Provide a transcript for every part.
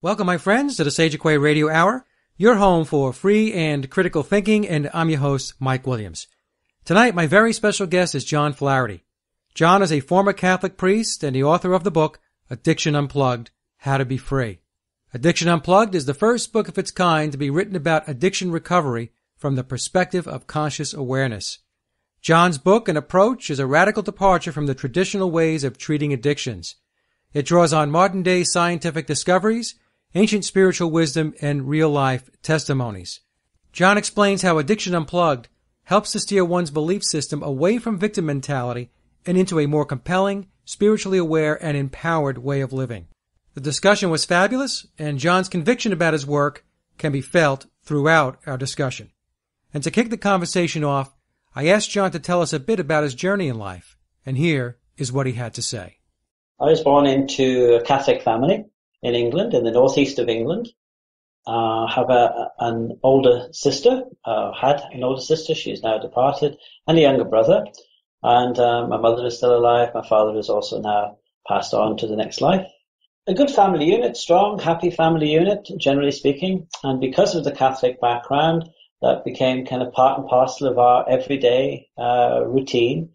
Welcome, my friends, to the Sage of Quay Radio Hour, your home for free and critical thinking, and I'm your host, Mike Williams. Tonight, my very special guest is John Flaherty. John is a former Catholic priest and the author of the book, Addiction Unplugged, How to Be Free. Addiction Unplugged is the first book of its kind to be written about addiction recovery from the perspective of conscious awareness. John's book and approach is a radical departure from the traditional ways of treating addictions. It draws on modern-day scientific discoveries, ancient spiritual wisdom, and real-life testimonies. John explains how Addiction Unplugged helps to steer one's belief system away from victim mentality and into a more compelling, spiritually aware, and empowered way of living. The discussion was fabulous, and John's conviction about his work can be felt throughout our discussion. And to kick the conversation off, I asked John to tell us a bit about his journey in life, and here is what he had to say. I was born into a Catholic family in England, in the northeast of England. Have an older sister, had an older sister, she's now departed, and a younger brother. And my mother is still alive. My father is also now passed on to the next life. A good family unit, strong, happy family unit, generally speaking. And because of the Catholic background, that became kind of part and parcel of our everyday routine.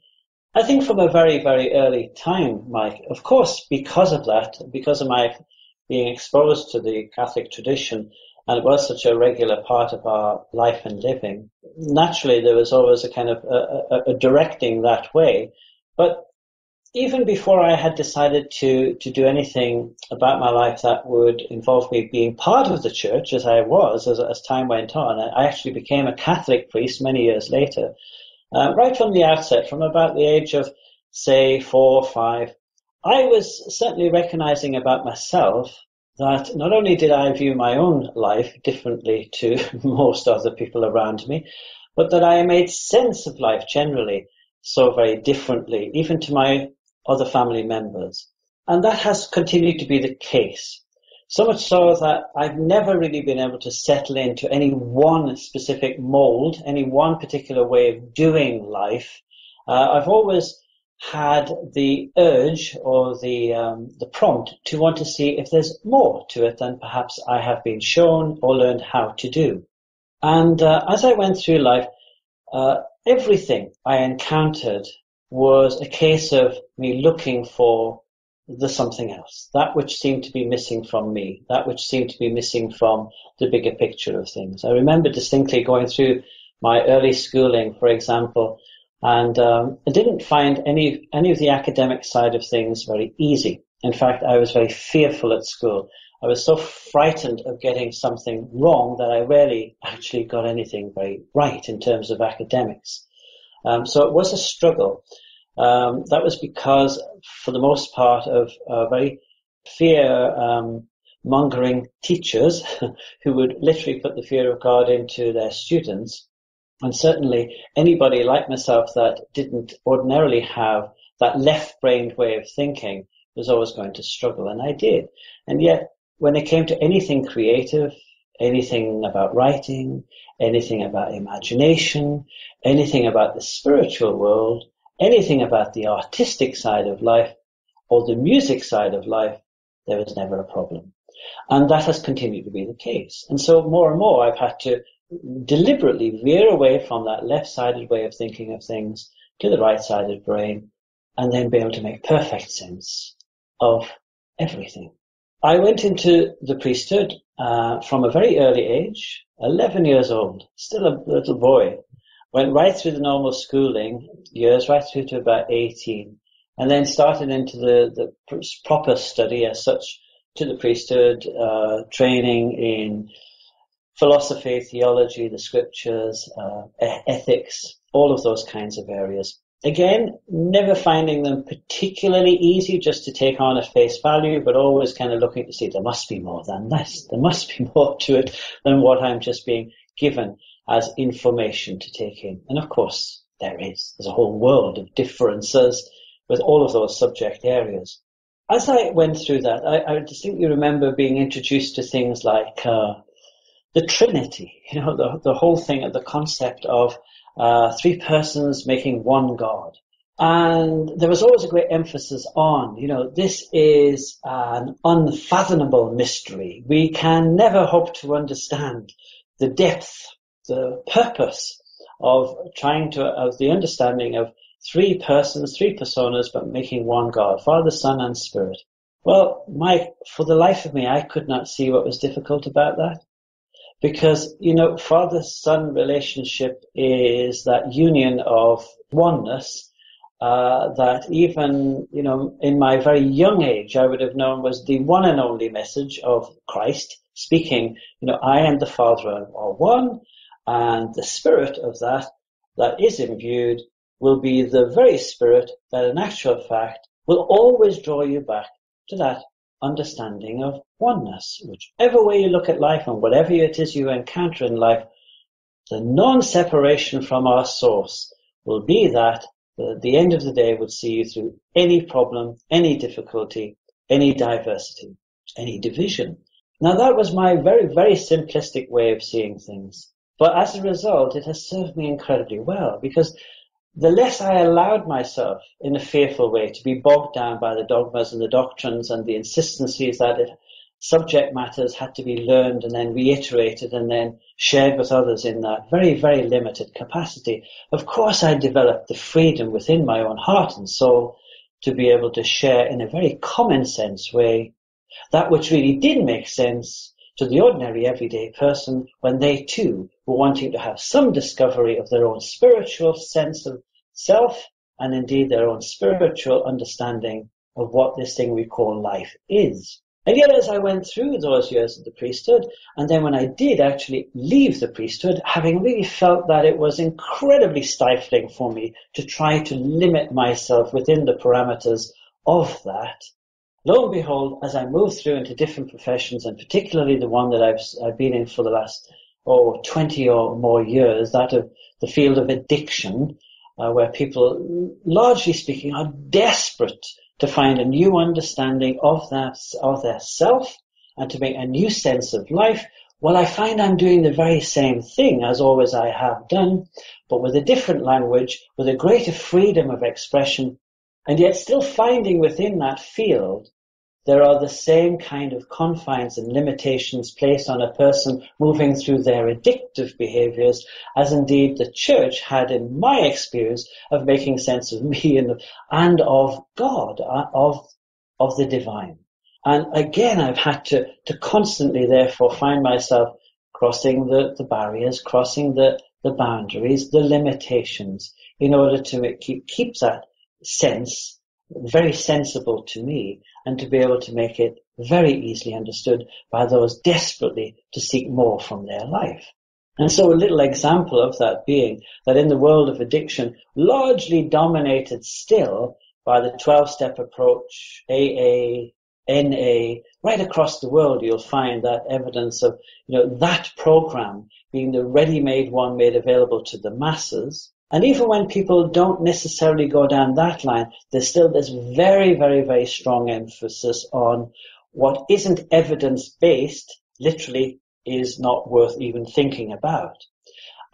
I think from a very, very early time, Mike, of course, because of that, because of my being exposed to the Catholic tradition, and it was such a regular part of our life and living, naturally there was always a kind of a directing that way. But even before I had decided to do anything about my life that would involve me being part of the church, as I was, as time went on, I actually became a Catholic priest many years later. Right from the outset, from about the age of, say, 4 or 5, I was certainly recognizing about myself that not only did I view my own life differently to most other people around me, but that I made sense of life generally so very differently, even to my other family members. And that has continued to be the case. So much so that I've never really been able to settle into any one specific mold, any one particular way of doing life. I've always had the urge or the prompt to want to see if there's more to it than perhaps I have been shown or learned how to do. And as I went through life, everything I encountered was a case of me looking for the something else, that which seemed to be missing from me, that which seemed to be missing from the bigger picture of things. I remember distinctly going through my early schooling, for example, and I didn't find any of the academic side of things very easy. In fact, I was very fearful at school. I was so frightened of getting something wrong that I rarely actually got anything very right in terms of academics. So it was a struggle. That was because, for the most part, of very fear-mongering teachers who would literally put the fear of God into their students. And certainly anybody like myself that didn't ordinarily have that left-brained way of thinking was always going to struggle, and I did. And yet, when it came to anything creative, anything about writing, anything about imagination, anything about the spiritual world, anything about the artistic side of life or the music side of life, there was never a problem. And that has continued to be the case. And so more and more I've had to deliberately veer away from that left-sided way of thinking of things to the right-sided brain, and then be able to make perfect sense of everything. I went into the priesthood from a very early age, 11 years old, still a little boy. Went right through the normal schooling years, right through to about 18, and then started into the proper study as such to the priesthood, training in philosophy, theology, the scriptures, ethics, all of those kinds of areas. Again, never finding them particularly easy just to take on at face value, but always kind of looking to see there must be more than this. There must be more to it than what I'm just being given as information to take in. And of course, there is. There's a whole world of differences with all of those subject areas. As I went through that, I distinctly remember being introduced to things like the Trinity, the whole thing of the concept of 3 persons making one God, And there was always a great emphasis on, this is an unfathomable mystery. We can never hope to understand the depth, the purpose of the understanding of three persons, three personas, but making one God, Father, Son, and Spirit. Well, Mike, for the life of me, I could not see what was difficult about that. Because, father-son relationship is that union of oneness that even, in my very young age, I would have known was the one and only message of Christ speaking, I and the Father are one, and the spirit of that is imbued will be the very spirit that in actual fact will always draw you back to that understanding of oneness. Whichever way you look at life and whatever it is you encounter in life, the non-separation from our source will be that at the end of the day would see you through any problem, any difficulty, any diversity, any division. Now that was my very, very simplistic way of seeing things. But as a result, it has served me incredibly well, because the less I allowed myself in a fearful way to be bogged down by the dogmas and the doctrines and the insistencies that subject matters had to be learned and then reiterated and then shared with others in that very, very limited capacity, of course I developed the freedom within my own heart and soul to be able to share in a very common sense way that which really did make sense to the ordinary everyday person when they too were wanting to have some discovery of their own spiritual sense of self and indeed their own spiritual understanding of what this thing we call life is. And yet as I went through those years of the priesthood, and then when I did actually leave the priesthood, having really felt that it was incredibly stifling for me to try to limit myself within the parameters of that, lo and behold, as I moved through into different professions, and particularly the one that I've been in for the last 20 or more years, that of the field of addiction, where people, largely speaking, are desperate to find a new understanding of their self and to make a new sense of life. Well, I find I'm doing the very same thing as always I have done, but with a different language, with a greater freedom of expression, and yet still finding within that field there are the same kind of confines and limitations placed on a person moving through their addictive behaviors as indeed the church had in my experience of making sense of me and of God, of the divine. And again, I've had to constantly therefore find myself crossing the barriers, crossing the boundaries, the limitations in order to keep that sense very sensible to me and to be able to make it very easily understood by those desperately to seek more from their life. And so a little example of that being that in the world of addiction, largely dominated still by the 12-step approach, AA, NA, right across the world you'll find that evidence of that program being the ready-made one made available to the masses. And even when people don't necessarily go down that line, there's still this very, very, very strong emphasis on what isn't evidence-based, literally, is not worth even thinking about.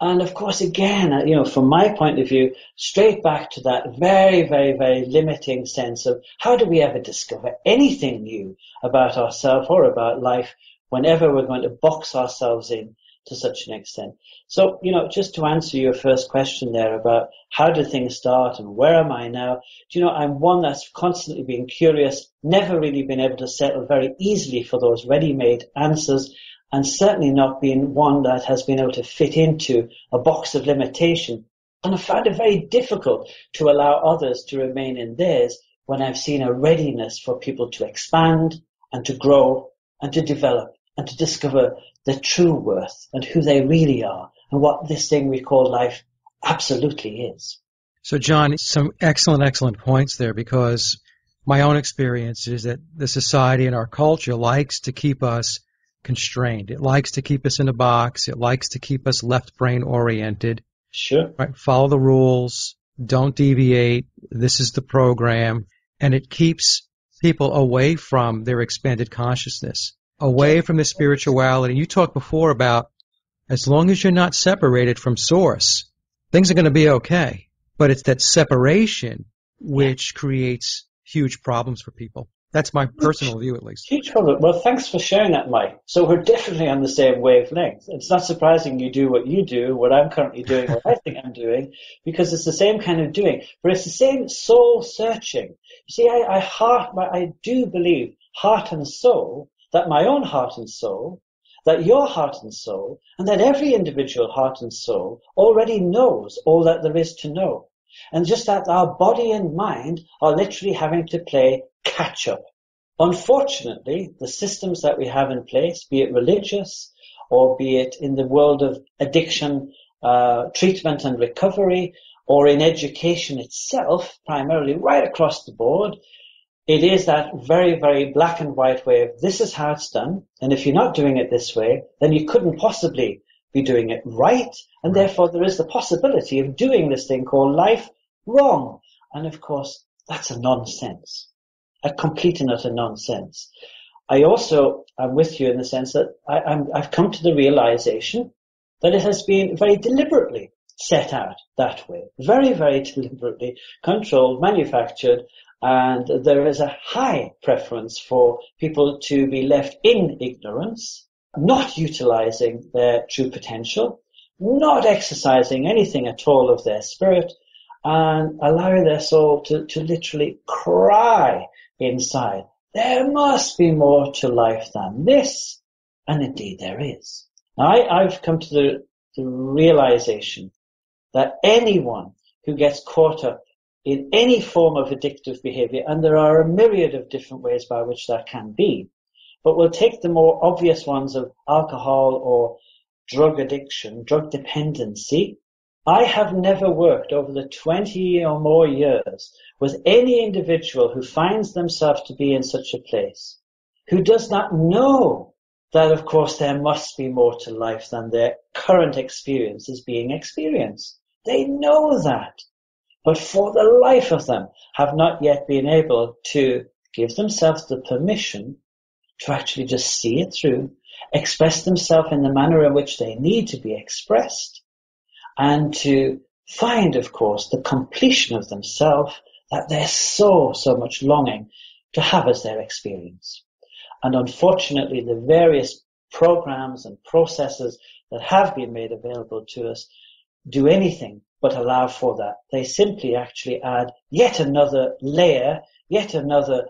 And of course, again, from my point of view, straight back to that very, very, very limiting sense of how do we ever discover anything new about ourselves or about life whenever we're going to box ourselves in to such an extent. So, just to answer your first question there about how did things start and where am I now? I'm one that's constantly been curious, never really been able to settle very easily for those ready-made answers, and certainly not been one that has been able to fit into a box of limitation. And I found it very difficult to allow others to remain in theirs when I've seen a readiness for people to expand and to grow and to develop and to discover the true worth and who they really are and what this thing we call life absolutely is. So, John, some excellent points there, because my own experience is that the society and our culture likes to keep us constrained. It likes to keep us in a box. It likes to keep us left-brain oriented. Sure. Right? Follow the rules. Don't deviate. This is the program. And it keeps people away from their expanded consciousness, away from the spirituality. You talked before about as long as you're not separated from source, things are going to be okay. But it's that separation which creates huge problems for people. That's my personal view, at least. Huge problem. Well, thanks for sharing that, Mike. So we're definitely on the same wavelength. It's not surprising you do what you do, what I'm currently doing, what I think I'm doing, because it's the same kind of doing. But it's the same soul searching. You see, I do believe heart and soul, that my own heart and soul, that your heart and soul, and that every individual heart and soul already knows all that there is to know. And just that our body and mind are literally having to play catch up. Unfortunately, the systems that we have in place, be it religious or be it in the world of addiction, treatment and recovery, or in education itself, primarily right across the board, it is that very, very black and white way of this is how it's done. And if you're not doing it this way, then you couldn't possibly be doing it right. And therefore there is the possibility of doing this thing called life wrong. And of course, that's a nonsense, a complete and utter nonsense. I also am with you in the sense that I've come to the realization that it has been very deliberately set out that way, very, very deliberately controlled, manufactured, and there is a high preference for people to be left in ignorance, not utilizing their true potential, not exercising anything at all of their spirit, and allowing their soul to literally cry inside. There must be more to life than this. And indeed there is. Now I've come to the realization that anyone who gets caught up in any form of addictive behavior, and there are a myriad of different ways by which that can be, but we'll take the more obvious ones of alcohol or drug addiction, drug dependency. I have never worked over the 20 or more years with any individual who finds themselves to be in such a place, who does not know that, of course, there must be more to life than their current experience is being experienced. They know that, but for the life of them have not yet been able to give themselves the permission to actually just see it through, express themselves in the manner in which they need to be expressed, and to find, of course, the completion of themselves that they're so much longing to have as their experience. And unfortunately, the various programs and processes that have been made available to us do anything but allow for that. They simply actually add yet another layer, yet another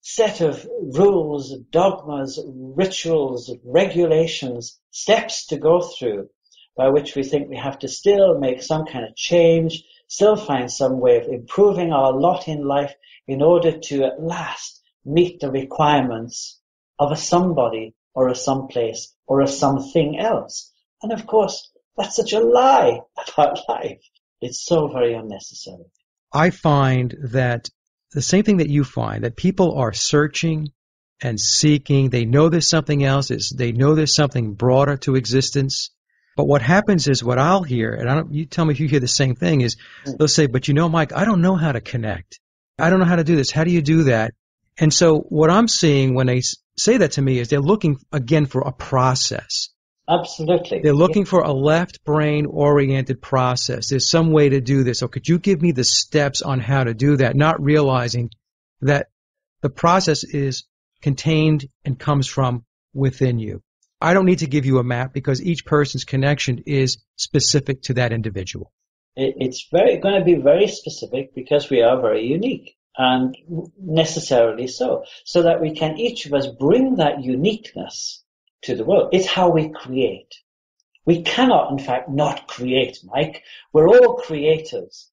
set of rules, dogmas, rituals, regulations, steps to go through, by which we think we have to still make some kind of change, still find some way of improving our lot in life in order to at last meet the requirements of a somebody or a someplace or a something else. And of course, that's such a lie about life. It's so very unnecessary. I find that the same thing that you find, that people are searching and seeking. They know there's something else. They know there's something broader to existence. But what happens is, what I'll hear, and you tell me if you hear the same thing, is they'll say, but you know, Mike, I don't know how to connect. I don't know how to do this. How do you do that? And so what I'm seeing when they say that to me is they're looking, again, for a process. Absolutely. They're looking for a left brain oriented process. There's some way to do this. So could you give me the steps on how to do that? Not realizing that the process is contained and comes from within you. I don't need to give you a map because each person's connection is specific to that individual. It's going to be very specific because we are very unique, and necessarily so that we can each of us bring that uniqueness to the world. It's how we create. We cannot, in fact, not create, Mike. We're all creators.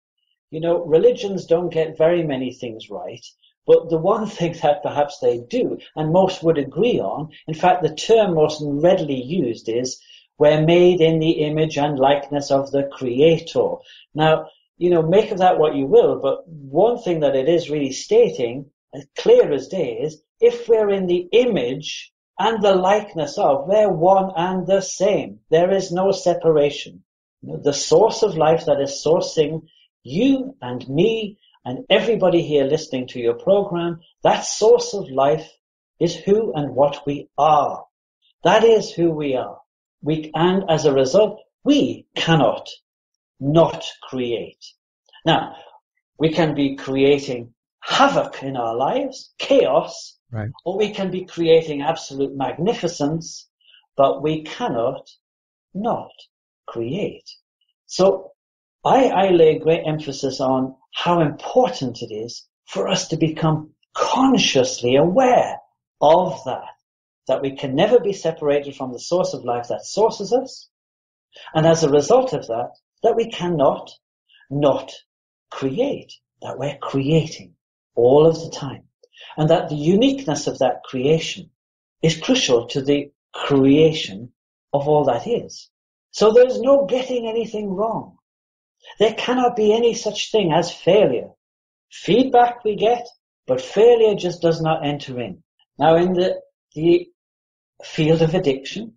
You know, religions don't get very many things right, but the one thing that perhaps they do, and most would agree on, in fact, the term most readily used is, we're made in the image and likeness of the Creator. Now, you know, make of that what you will, but one thing that it is really stating, as clear as day, is if we're in the image and the likeness of, they're one and the same. There is no separation. You know, the source of life that is sourcing you and me and everybody here listening to your program, that source of life is who and what we are. That is who we are. And as a result, we cannot not create. Now, We can be creating havoc in our lives, chaos, Right. or we can be creating absolute magnificence, but we cannot not create. So I lay great emphasis on how important it is for us to become consciously aware of that we can never be separated from the source of life that sources us, and as a result of that we cannot not create, that we're creating all of the time, and that the uniqueness of that creation is crucial to the creation of all that is. So there's no getting anything wrong. There cannot be any such thing as failure. Feedback we get, but failure just does not enter in. Now in the field of addiction,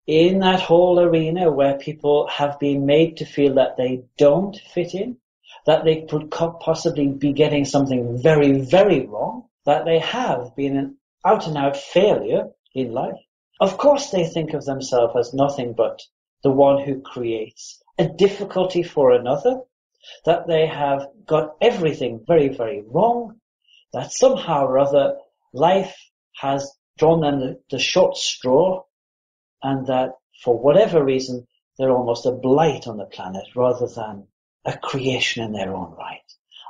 in that whole arena where people have been made to feel that they don't fit in, that they could possibly be getting something very, very wrong, that they have been an out-and-out failure in life, of course they think of themselves as nothing but the one who creates a difficulty for another, that they have got everything very, very wrong, that somehow or other life has drawn them the short straw, and that for whatever reason they're almost a blight on the planet rather than a creation in their own right.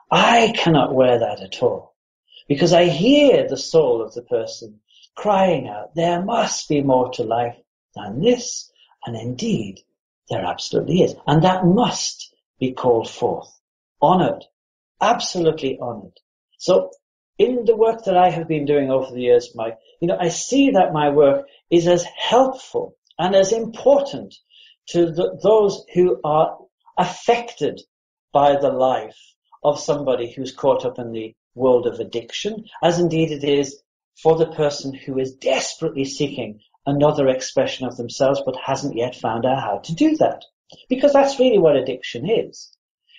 I cannot wear that at all, because I hear the soul of the person crying out, there must be more to life than this, and indeed there absolutely is, and that must be called forth, honoured, absolutely honoured. So in the work that I have been doing over the years, Mike, I see that my work is as helpful and as important to those who are affected by the life of somebody who's caught up in the world of addiction, as indeed it is for the person who is desperately seeking another expression of themselves but hasn't yet found out how to do that. Because that's really what addiction is.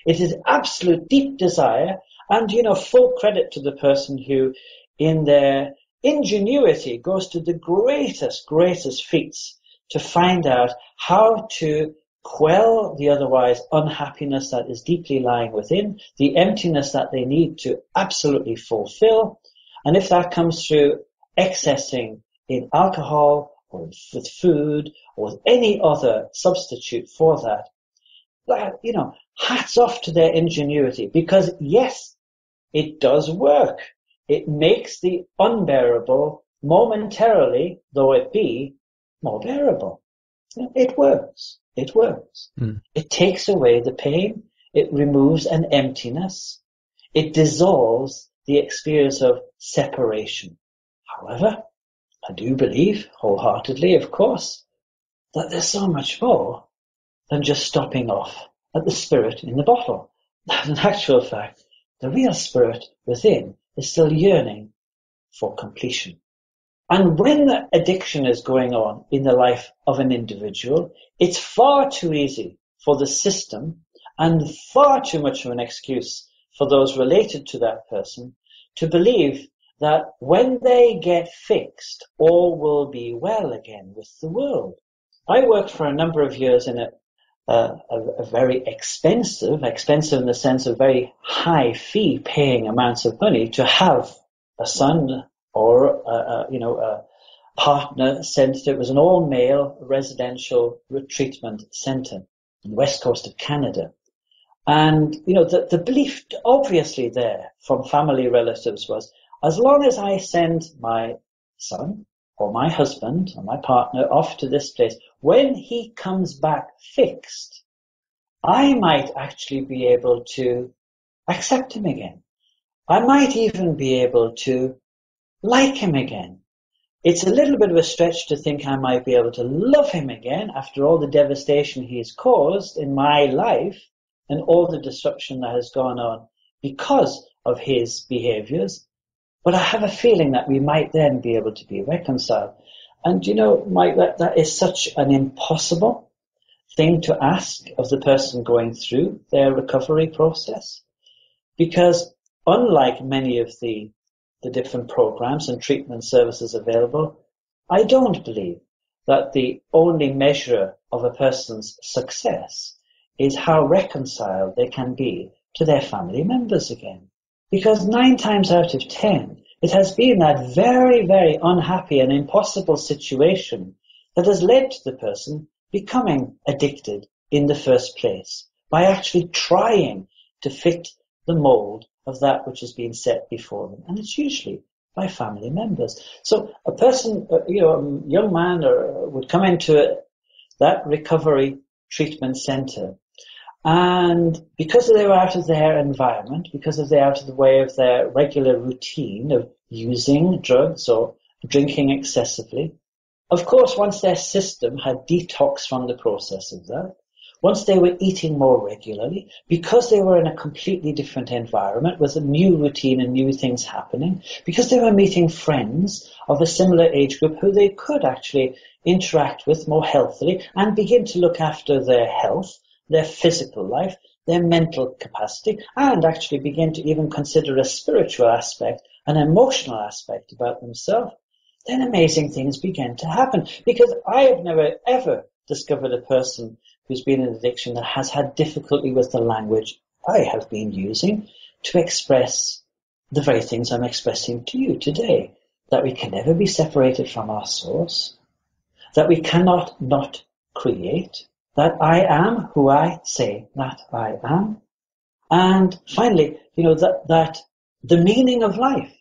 It is absolute deep desire, and, full credit to the person who, in their ingenuity, goes to the greatest feats to find out how to quell the otherwise unhappiness that is deeply lying within, the emptiness that they need to absolutely fulfill. And if that comes through excessing in alcohol or with food or with any other substitute for that, hats off to their ingenuity, because yes, it does work. It makes the unbearable momentarily, though it be, more bearable. It works. It works. Mm. It takes away the pain. It removes an emptiness. It dissolves the experience of separation. However, I do believe wholeheartedly, of course, that there's so much more than just stopping off at the spirit in the bottle. In actual fact, the real spirit within is still yearning for completion. And when addiction is going on in the life of an individual, it's far too easy for the system and far too much of an excuse for those related to that person to believe that when they get fixed, all will be well again with the world. I worked for a number of years in a very expensive in the sense of very high fee paying amounts of money to have a son or a partner sent to. It was an all-male residential treatment centre in the west coast of Canada. And, the belief obviously there from family relatives was, as long as I send my son or my husband or my partner off to this place, when he comes back fixed, I might actually be able to accept him again. I might even be able to like him again. It's a little bit of a stretch to think I might be able to love him again after all the devastation he has caused in my life and all the disruption that has gone on because of his behaviors. But I have a feeling that we might then be able to be reconciled. And, Mike, that is such an impossible thing to ask of the person going through their recovery process. Because unlike many of the different programs and treatment services available, I don't believe that the only measure of a person's success is how reconciled they can be to their family members again. Because 9 times out of 10, it has been that very, very unhappy and impossible situation that has led to the person becoming addicted in the first place by actually trying to fit the mold of that which has been set before them. And it's usually by family members. So a person, a young man would come into that recovery treatment center, and because they were out of their environment, because they're out of the way of their regular routine of using drugs or drinking excessively, of course, once their system had detoxed from the process of that, once they were eating more regularly, because they were in a completely different environment with a new routine and new things happening, because they were meeting friends of a similar age group who they could actually interact with more healthily and begin to look after their health, their physical life, their mental capacity, and actually begin to even consider a spiritual aspect, an emotional aspect about themselves, then amazing things began to happen. Because I have never, ever discovered a person who's been in addiction that has had difficulty with the language I have been using to express the very things I'm expressing to you today. That we can never be separated from our source, that we cannot not create, that I am who I say that I am, and finally, that the meaning of life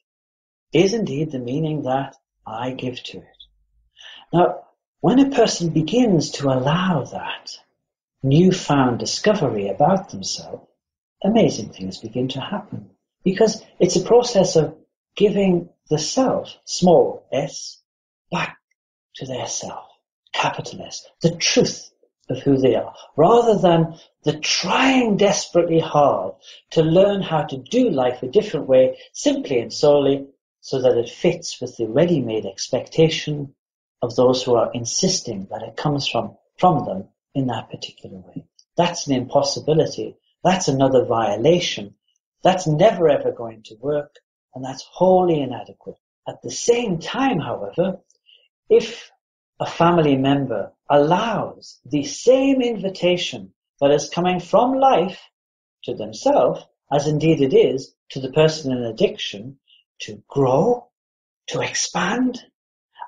is indeed the meaning that I give to it. Now, when a person begins to allow that newfound discovery about themselves, amazing things begin to happen. Because it's a process of giving the self, small s, back to their self, capital S, the truth of who they are, rather than the trying desperately hard to learn how to do life a different way, simply and solely so that it fits with the ready-made expectation of those who are insisting that it comes from them in that particular way. That's an impossibility. That's another violation. That's never ever going to work, and that's wholly inadequate. At the same time, however, if a family member allows the same invitation that is coming from life to themselves, as indeed it is to the person in addiction, to grow, to expand,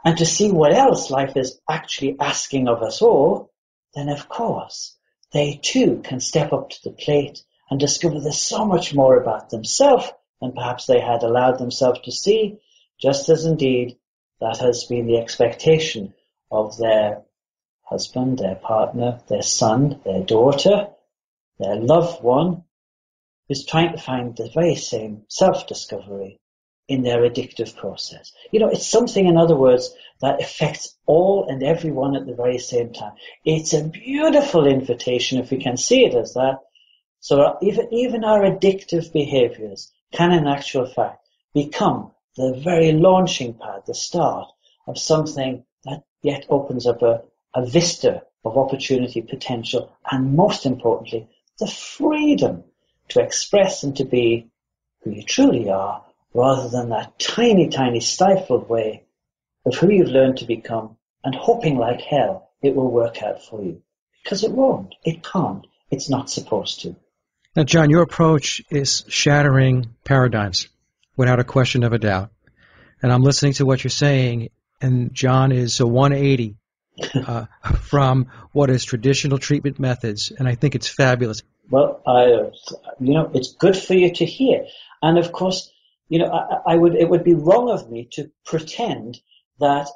and to see what else life is actually asking of us all, then of course they too can step up to the plate and discover there's so much more about themselves than perhaps they had allowed themselves to see, just as indeed that has been the expectation of their husband, their partner, their son, their daughter, their loved one, who's trying to find the very same self-discovery in their addictive process. It's something, in other words, that affects all and everyone at the very same time. It's a beautiful invitation if we can see it as that. So even our addictive behaviors can, in actual fact, become the very launching pad, the start of something that yet opens up a vista of opportunity, potential, and most importantly, the freedom to express and to be who you truly are, rather than that tiny, tiny stifled way of who you've learned to become and hoping like hell it will work out for you. Because it won't. It can't. It's not supposed to. Now, John, your approach is shattering paradigms without a question of a doubt. And I'm listening to what you're saying, and John is a 180 from what is traditional treatment methods, and I think it's fabulous. Well, it's good for you to hear. And of course, it would be wrong of me to pretend that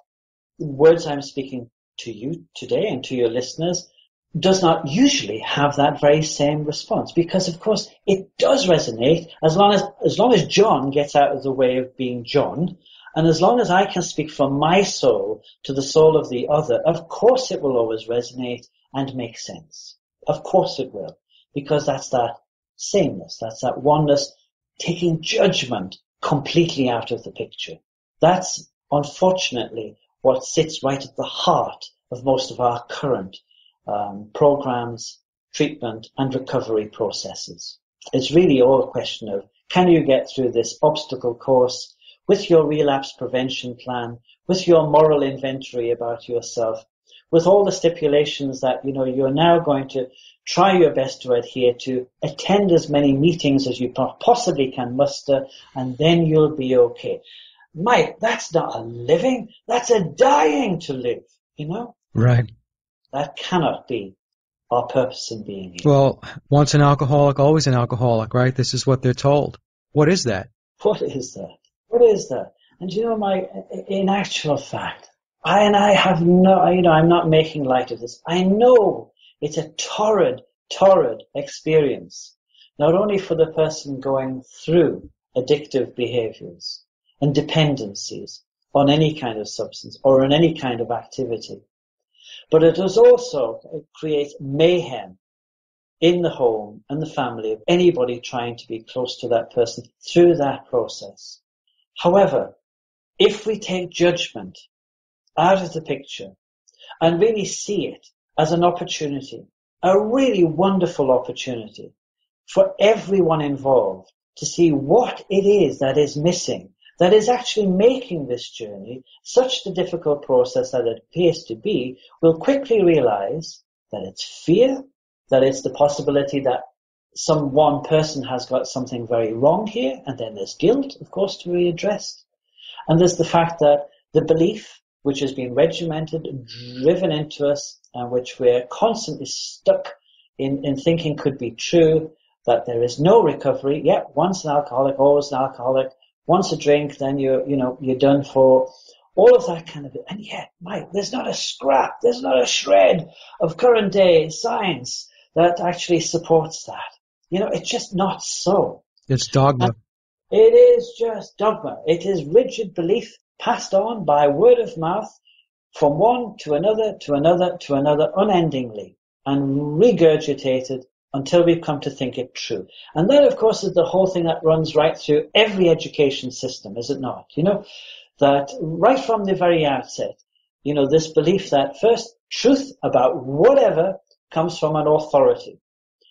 the words I'm speaking to you today and to your listeners does not usually have that very same response, because of course it does resonate as long as John gets out of the way of being John, and as long as I can speak from my soul to the soul of the other, of course it will always resonate and make sense. Of course it will, because that's that sameness, that's that oneness, taking judgment completely out of the picture. That's unfortunately what sits right at the heart of most of our current programs, treatment and recovery processes. It's really all a question of, can you get through this obstacle course with your relapse prevention plan, with your moral inventory about yourself, with all the stipulations that, you're now going to try your best to adhere to, attend as many meetings as you possibly can muster, and then you'll be okay. Mike, that's not a living, that's a dying to live, Right. That cannot be our purpose in being here. Well, once an alcoholic, always an alcoholic, right? This is what they're told. What is that? What is that? What is that? And Mike, in actual fact, I'm not making light of this. I know it's a torrid experience, not only for the person going through addictive behaviors and dependencies on any kind of substance or on any kind of activity, but it creates mayhem in the home and the family of anybody trying to be close to that person through that process. However, if we take judgment out of the picture and really see it as an opportunity, a really wonderful opportunity for everyone involved to see what it is that is missing, that is actually making this journey such a difficult process that it appears to be, we'll quickly realize that it's fear, that it's the possibility that some one person has got something very wrong here, and then there's guilt, of course, to be addressed. And there's the fact that the belief, which has been regimented, driven into us, and which we're constantly stuck in thinking could be true, that there is no recovery. Yeah, once an alcoholic, always an alcoholic. Once a drink, then you're done for. All of that kind of, and yet, Mike, there's not a scrap, there's not a shred of current day science that actually supports that. It's just not so. It's dogma. And it is just dogma. It is rigid belief passed on by word of mouth from one to another, to another, to another, unendingly, and regurgitated until we've come to think it true. And that, of course, is the whole thing that runs right through every education system, is it not? That right from the very outset, this belief that first truth about whatever comes from an authority.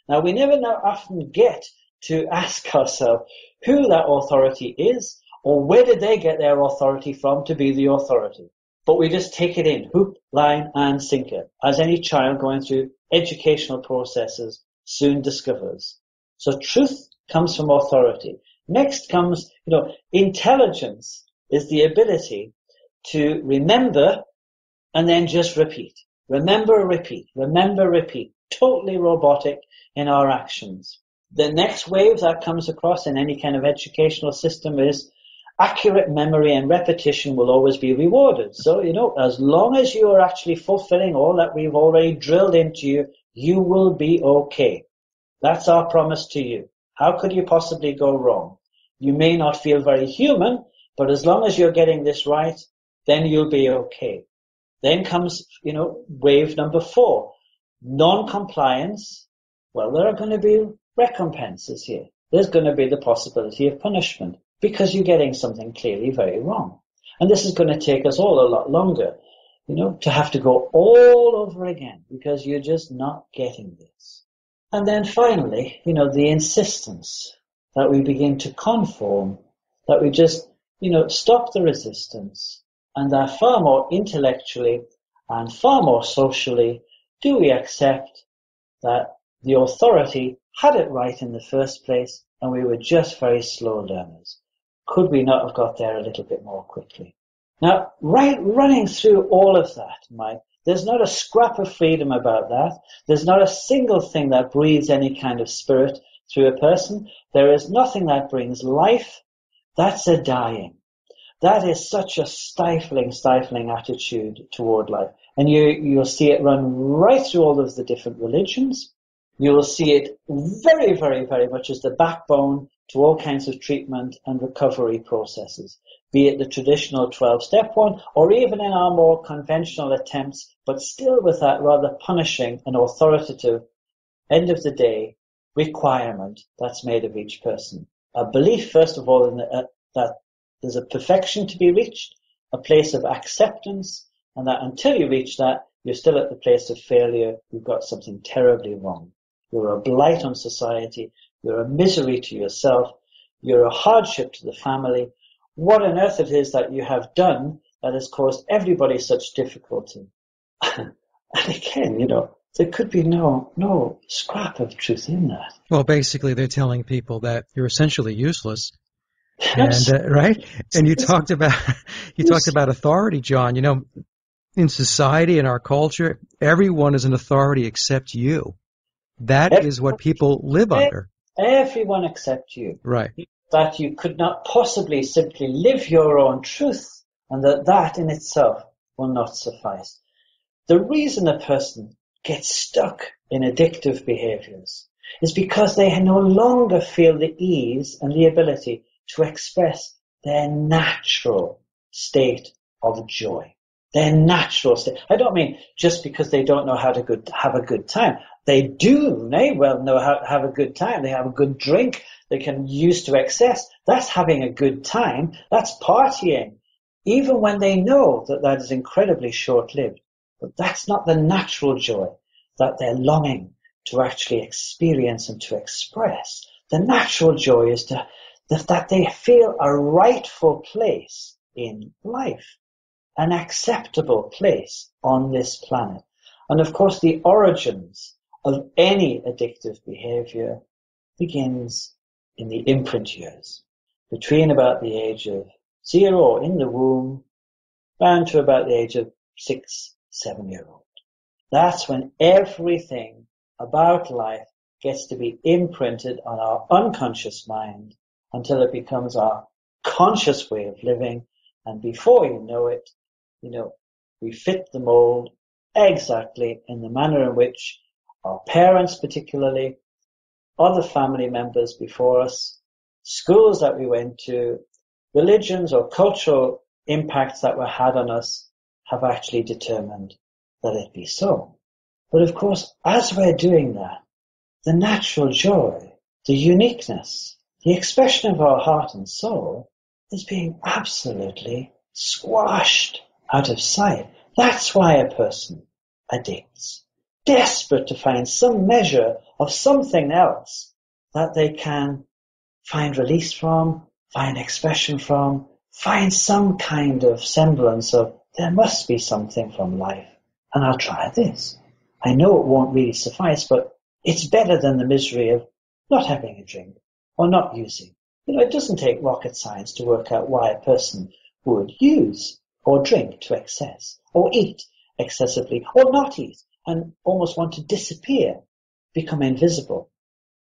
Now, we never often get to ask ourselves who that authority is or where did they get their authority from to be the authority. But we just take it in, hook, line, and sinker, as any child going through educational processes soon discovers. So truth comes from authority. Next comes, intelligence is the ability to remember and then just repeat. Remember, repeat. Remember, repeat. Totally robotic in our actions. The next wave that comes across in any kind of educational system is accurate memory and repetition will always be rewarded. So, as long as you are actually fulfilling all that we've already drilled into you, you will be okay. That's our promise to you. How could you possibly go wrong? You may not feel very human, but as long as you're getting this right, then you'll be okay. Then comes, wave number 4. Non-compliance. Well, there are going to be recompenses here. There's going to be the possibility of punishment because you're getting something clearly very wrong. And this is going to take us all a lot longer, to have to go all over again because you're just not getting this. And then finally, the insistence that we begin to conform, that we just, stop the resistance, and that far more intellectually and far more socially do we accept that the authority had it right in the first place and we were just very slow learners. Could we not have got there a little bit more quickly? Now, running through all of that, Mike, there's not a scrap of freedom about that. There's not a single thing that breathes any kind of spirit through a person. There is nothing that brings life. That's a dying. That is such a stifling attitude toward life. And you'll see it run right through all of the different religions. You'll see it very, very, very much as the backbone to all kinds of treatment and recovery processes, be it the traditional 12-step one or even in our more conventional attempts, but still with that rather punishing and authoritative end of the day requirement that's made of each person. A belief, first of all, that there's a perfection to be reached, a place of acceptance, and that until you reach that, you're still at the place of failure. You've got something terribly wrong. You're a blight on society. You're a misery to yourself. You're a hardship to the family. What on earth it is that you have done that has caused everybody such difficulty. And again, there could be no scrap of truth in that. Well, basically, they're telling people that you're essentially useless, and Yes, right. And you yes, talked about you talked yes. about authority, John. In society, in our culture, everyone is an authority except you. That is what people live under. Everyone except you. Right. That you could not possibly simply live your own truth, and that in itself will not suffice. The reason a person gets stuck in addictive behaviors is because they no longer feel the ease and the ability to express their natural state of joy. Their natural state. I don't mean just because they don't know how to have a good time. They do. They well know how to have a good time. They have a good drink. They can use to excess. That's having a good time. That's partying. Even when they know that is incredibly short-lived. But that's not the natural joy that they're longing to actually experience and to express. The natural joy is that they feel a rightful place in life, an acceptable place on this planet. And of course, the origins of any addictive behavior begins in the imprint years, between about the age of 0 in the womb, down to about the age of 6, 7-year-old. That's when everything about life gets to be imprinted on our unconscious mind until it becomes our conscious way of living. And before you know it, we fit the mold exactly in the manner in which our parents particularly, other family members before us, schools that we went to, religions or cultural impacts that were had on us have actually determined that it be so. But of course, as we're doing that, the natural joy, the uniqueness, the expression of our heart and soul is being absolutely squashed out of sight. That's why a person addicts, desperate to find some measure of something else that they can find release from, find expression from, find some kind of semblance of there must be something from life, and I'll try this. I know it won't really suffice, but it's better than the misery of not having a drink or not using. It doesn't take rocket science to work out why a person would use or drink to excess, or eat excessively, or not eat and almost want to disappear, become invisible.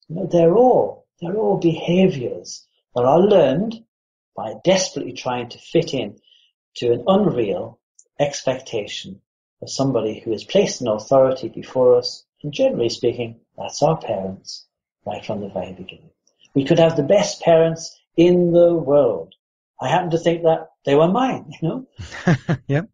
They're all behaviors that are learned by desperately trying to fit in to an unreal expectation of somebody who has placed an authority before us. And generally speaking, that's our parents, right from the very beginning. We could have the best parents in the world. I happen to think that they were mine, Yep.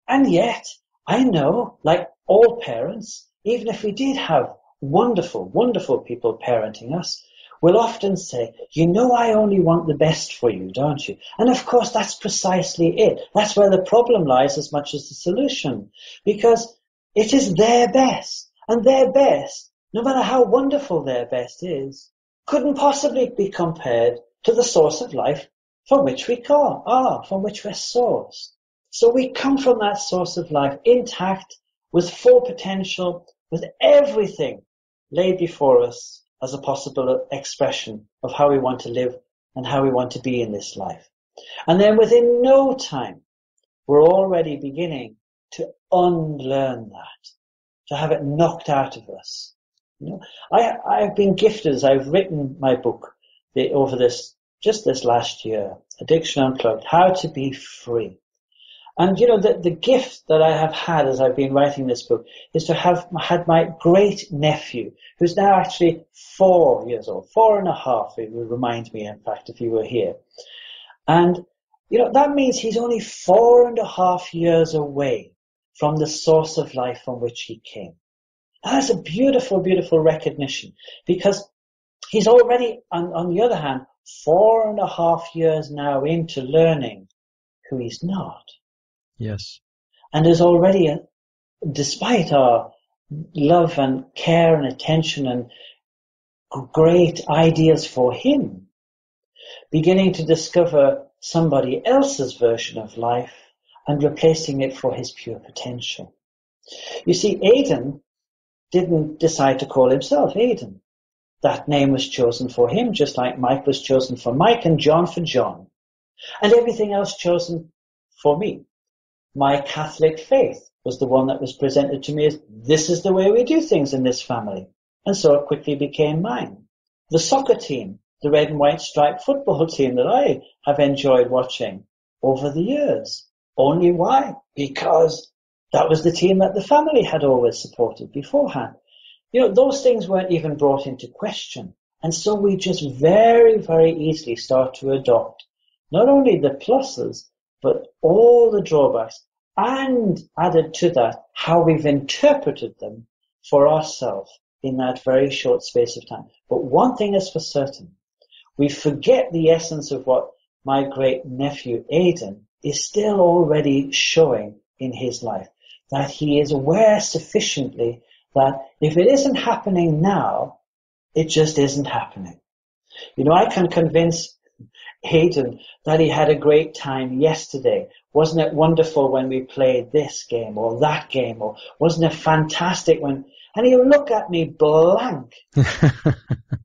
And yet, I know, like all parents, even if we did have wonderful, wonderful people parenting us, will often say, I only want the best for you, don't you? And of course, that's precisely it. That's where the problem lies as much as the solution. Because it is their best. And their best, no matter how wonderful their best is, couldn't possibly be compared to the source of life from which from which we're sourced. So we come from that source of life intact, with full potential, with everything laid before us as a possible expression of how we want to live and how we want to be in this life. And then within no time, we're already beginning to unlearn that, to have it knocked out of us. I've been gifted as I've written my book over this last year, Addiction Unplugged, How to Be Free. And the gift that I have had as I've been writing this book is to have had my great nephew, who's now actually 4 years old, 4.5, it would remind me, in fact, if he were here. And, that means he's only 4.5 years away from the source of life from which he came. And that's a beautiful, beautiful recognition, because he's already, on the other hand, 4.5 years now into learning who he's not. Yes. And there's already, despite our love and care and attention and great ideas for him, beginning to discover somebody else's version of life and replacing it for his pure potential. You see, Aidan didn't decide to call himself Aidan. That name was chosen for him, just like Mike was chosen for Mike and John for John. And everything else chosen for me. My Catholic faith was the one that was presented to me as, this is the way we do things in this family. And so it quickly became mine. The soccer team, the red and white striped football team that I have enjoyed watching over the years. Only why? Because that was the team that the family had always supported beforehand. Those things weren't even brought into question. And so we just very, very easily start to adopt not only the pluses, but all the drawbacks, and added to that, how we've interpreted them for ourselves in that very short space of time. But one thing is for certain, we forget the essence of what my great nephew Aidan is still already showing in his life, that he is aware sufficiently that if it isn't happening now, it just isn't happening. I can convince Aidan that he had a great time yesterday. Wasn't it wonderful when we played this game or that game? Or wasn't it fantastic when... And he'll look at me blank.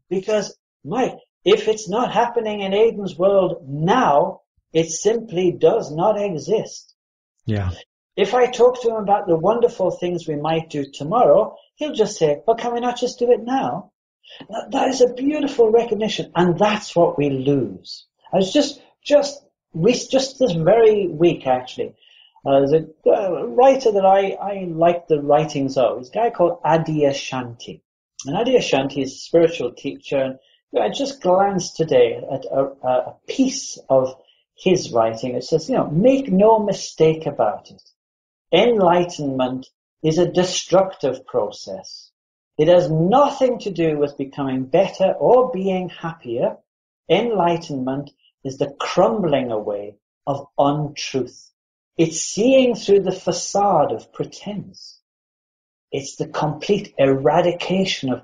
Because, Mike, if it's not happening in Aidan's world now, it simply does not exist. Yeah. If I talk to him about the wonderful things we might do tomorrow, he'll just say, well, can we not just do it now? That is a beautiful recognition, and that's what we lose. I was just this very week, actually, the writer that I like the writings of is a guy called Adyashanti. And Adyashanti is a spiritual teacher, and I just glanced today at a piece of his writing. It says, make no mistake about it. Enlightenment is a destructive process. It has nothing to do with becoming better or being happier. Enlightenment is the crumbling away of untruth. It's seeing through the facade of pretense. It's the complete eradication of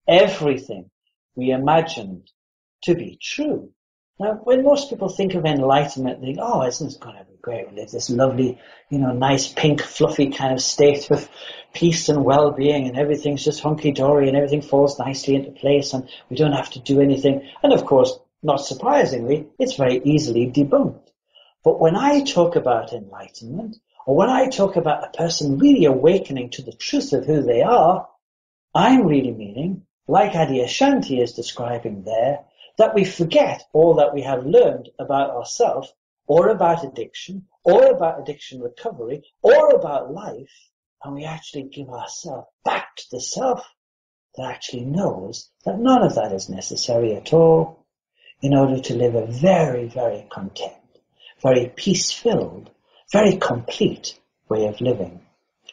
everything we imagined to be true. Now, when most people think of enlightenment, they think, oh, isn't it going to be great? We live this lovely, nice, pink, fluffy kind of state of peace and well-being, and everything's just hunky-dory, and everything falls nicely into place, and we don't have to do anything. And of course, not surprisingly, it's very easily debunked. But when I talk about enlightenment, or when I talk about a person really awakening to the truth of who they are, I'm really meaning, like Adyashanti is describing there, that we forget all that we have learned about ourselves, or about addiction recovery, or about life, and we actually give ourselves back to the self that actually knows that none of that is necessary at all in order to live a very, very content, very peace-filled, very complete way of living.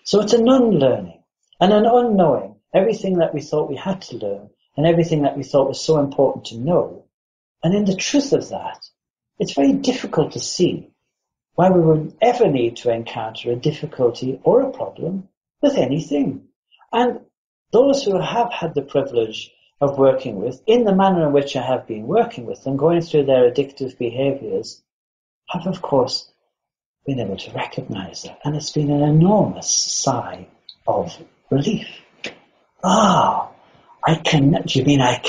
So it's an unlearning and an unknowing everything that we thought we had to learn and everything that we thought was so important to know. And in the truth of that, it's very difficult to see why we would ever need to encounter a difficulty or a problem with anything. And those who have had the privilege of working with, in the manner in which I have been working with them, going through their addictive behaviors, have, of course, been able to recognize that. And it's been an enormous sigh of relief. Do you mean I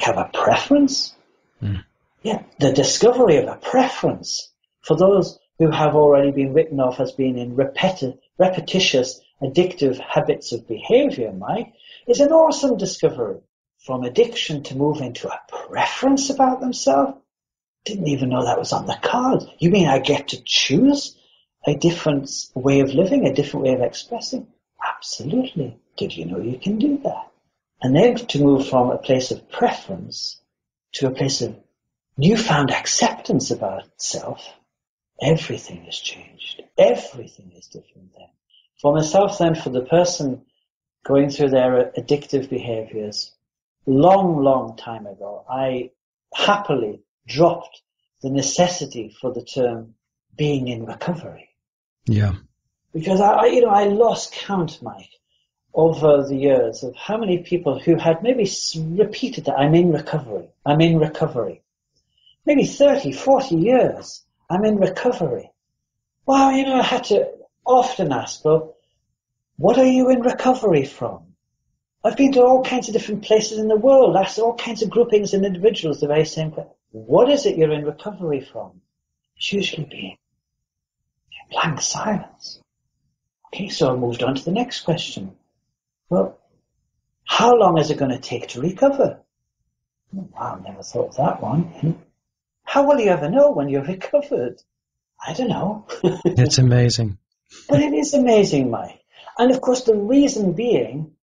have a preference? Mm. Yeah, the discovery of a preference for those who have already been written off as being in repetitious addictive habits of behavior, Mike, is an awesome discovery. From addiction to move into a preference about themselves? Didn't even know that was on the cards. You mean I get to choose a different way of living, a different way of expressing? Absolutely. Did you know you can do that? And then to move from a place of preference to a place of newfound acceptance about self, everything has changed. Everything is different then. For myself then, for the person going through their addictive behaviors, long time ago, I happily dropped the necessity for the term being in recovery. Yeah. Because I lost count, Mike, over the years of how many people who had maybe repeated that I'm in recovery. Maybe 30, 40 years, I'm in recovery. Well, I had to often ask, well, What are you in recovery from? I've been to all kinds of different places in the world, asked all kinds of groupings and individuals the very same question. What is it you're in recovery from? It's usually been blank silence. Okay, so I moved on to the next question. Well, how long is it going to take to recover? Wow, never thought of that one. How will you ever know when you're recovered? I don't know. It's amazing. But it is amazing, Mike. And of course, the reason being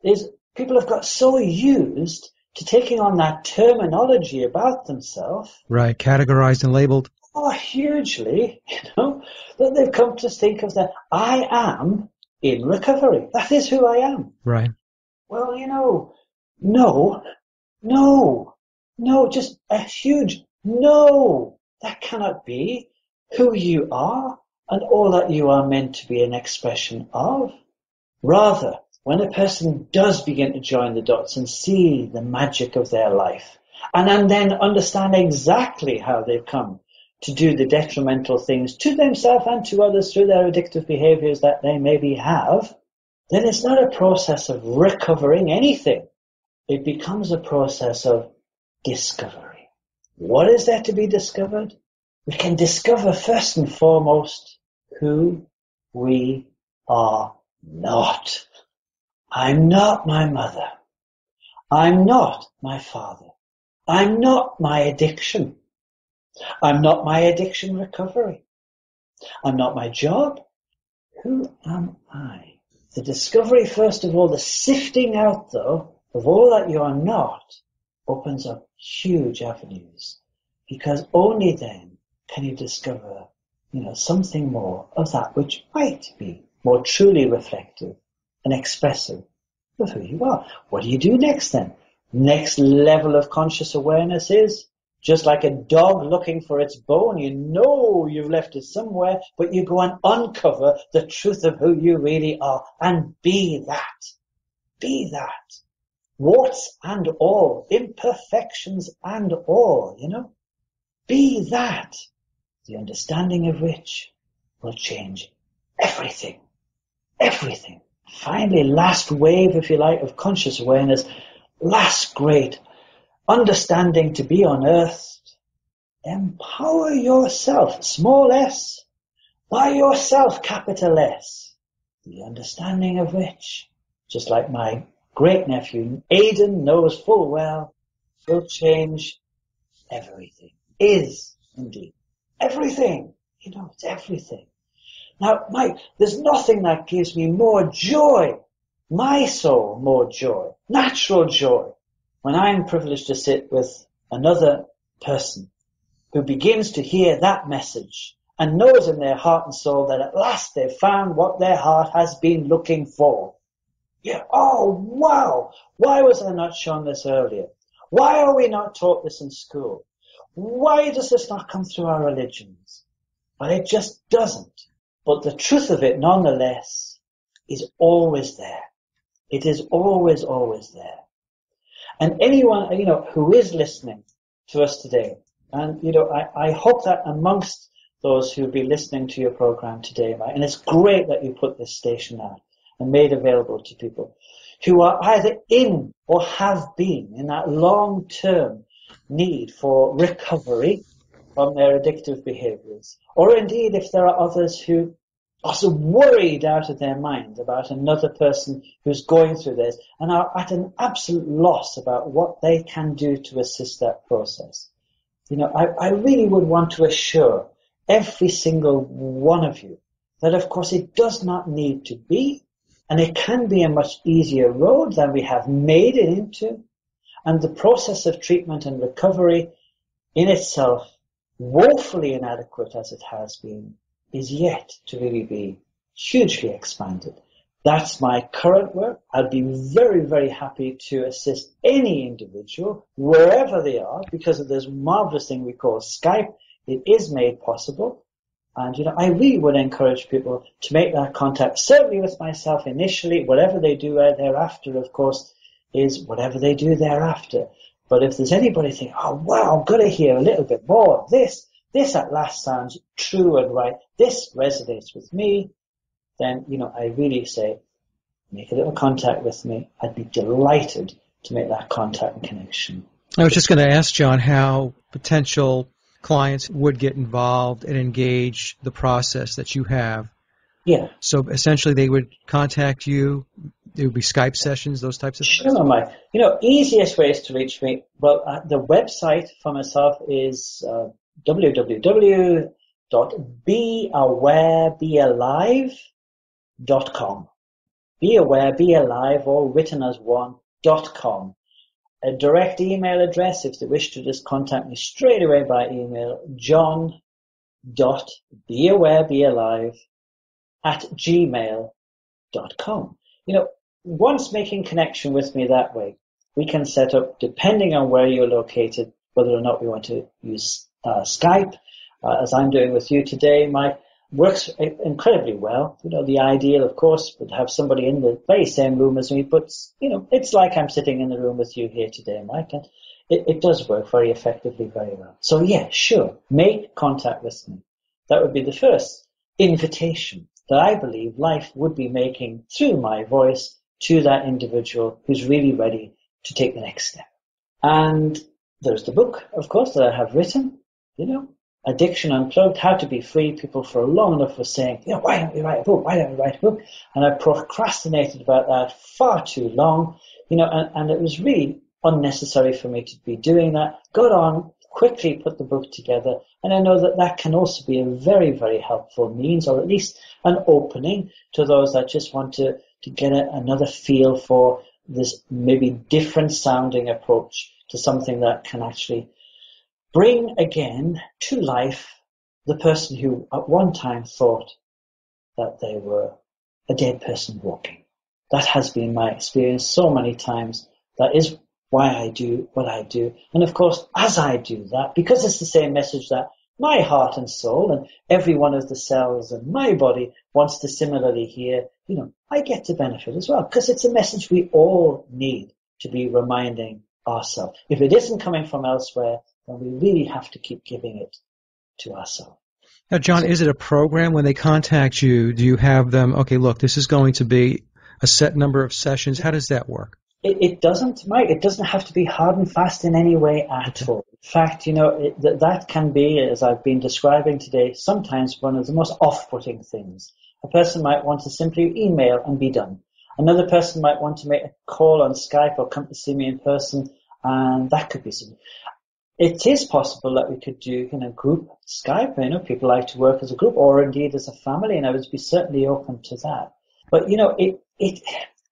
is people have got so used to taking on that terminology about themselves. Right, categorized and labeled. Oh, hugely, that they've come to think of that I am in recovery. That is who I am. Right. Well, no, just a huge no. That cannot be who you are and all that you are meant to be an expression of. Rather, when a person does begin to join the dots and see the magic of their life, and then understand exactly how they've come to do the detrimental things to themselves and to others through their addictive behaviors that they maybe have, then it's not a process of recovering anything. It becomes a process of discovery. What is there to be discovered? We can discover first and foremost who we are not. I'm not my mother. I'm not my father. I'm not my addiction. I'm not my addiction recovery. I'm not my job. Who am I? The discovery, first of all, the sifting out, though, of all that you are not, opens up huge avenues. Because only then can you discover, something more of that which might be more truly reflective and expressive of who you are. What do you do next then? Next level of conscious awareness is just like a dog looking for its bone. You know you've left it somewhere, but you go and uncover the truth of who you really are and be that. Be that. Warts and all, imperfections and all, Be that. The understanding of which will change everything. Everything. Finally, last wave, if you like, of conscious awareness, last great understanding to be unearthed. Empower yourself, small s, by yourself, capital S. The understanding of which, just like my great nephew Aidan knows full well, will change everything. Is indeed everything. It's everything. Now, Mike, there's nothing that gives me more joy, my soul more joy, natural joy, when I'm privileged to sit with another person who begins to hear that message and knows in their heart and soul that at last they've found what their heart has been looking for. Yeah, oh, wow. Why was I not shown this earlier? Why are we not taught this in school? Why does this not come through our religions? But it just doesn't. But the truth of it, nonetheless, is always there. It is always, always there. And anyone, who is listening to us today, and, I hope that amongst those who'll be listening to your program today, Mike, and it's great that you put this station out and made available to people who are either in or have been in that long-term need for recovery from their addictive behaviors, or indeed if there are others who are so worried out of their mind about another person who's going through this and are at an absolute loss about what they can do to assist that process. I really would want to assure every single one of you that, of course, it does not need to be, and it can be a much easier road than we have made it into. And the process of treatment and recovery in itself, woefully inadequate as it has been, is yet to really be hugely expanded. That's my current work. I'd be very, very happy to assist any individual, wherever they are, because of this marvelous thing we call Skype. It is made possible. And, I really would encourage people to make that contact, certainly with myself initially. Whatever they do thereafter, of course, is whatever they do thereafter. But if there's anybody thinking, oh, wow, I've got to hear a little bit more of this at last sounds true and right, this resonates with me, then, I really say, make a little contact with me. I'd be delighted to make that contact and connection. I was just going to ask, John, how potential clients would get involved and engage the process that you have. Yeah. So essentially they would contact you. There would be Skype sessions, those types of things? Sure, Mike. Easiest ways to reach me, well, the website for myself is www.beawarebealive.com. Be aware, be alive, all written as one.com. A direct email address, if they wish to just contact me straight away by email, john.beawarebealive@gmail.com. Once making connection with me that way, we can set up, depending on where you're located, whether or not we want to use Skype, as I'm doing with you today, Mike. Works incredibly well. The ideal, of course, would have somebody in the very same room as me, but, it's like I'm sitting in the room with you here today, Mike, and it does work very effectively, very well. So, yeah, sure, make contact with me. That would be the first invitation that I believe life would be making through my voice to that individual who's really ready to take the next step. And there's the book, of course, that I have written, Addiction Unplugged, How to Be Free. People for long enough were saying, why don't you write a book? Why don't you write a book? And I procrastinated about that far too long, and it was really unnecessary for me to be doing that. Got on, quickly put the book together, and I know that can also be a very, very helpful means, or at least an opening to those that just want to get another feel for this maybe different sounding approach to something that can actually bring again to life the person who at one time thought that they were a dead person walking. That has been my experience so many times. That is why I do what I do. And of course, as I do that, because it's the same message that my heart and soul and every one of the cells in my body wants to similarly hear, I get to benefit as well, because it's a message we all need to be reminding ourselves. If it isn't coming from elsewhere, then we really have to keep giving it to ourselves. Now, John, is it a program when they contact you? Do you have them, okay, look, this is going to be a set number of sessions? How does that work? It doesn't, Mike. It doesn't have to be hard and fast in any way at all. In fact, that can be, as I've been describing today, sometimes one of the most off-putting things. A person might want to simply email and be done. Another person might want to make a call on Skype or come to see me in person, and that could be something. It is possible that we could do group Skype. People like to work as a group or indeed as a family, and I would be certainly open to that. But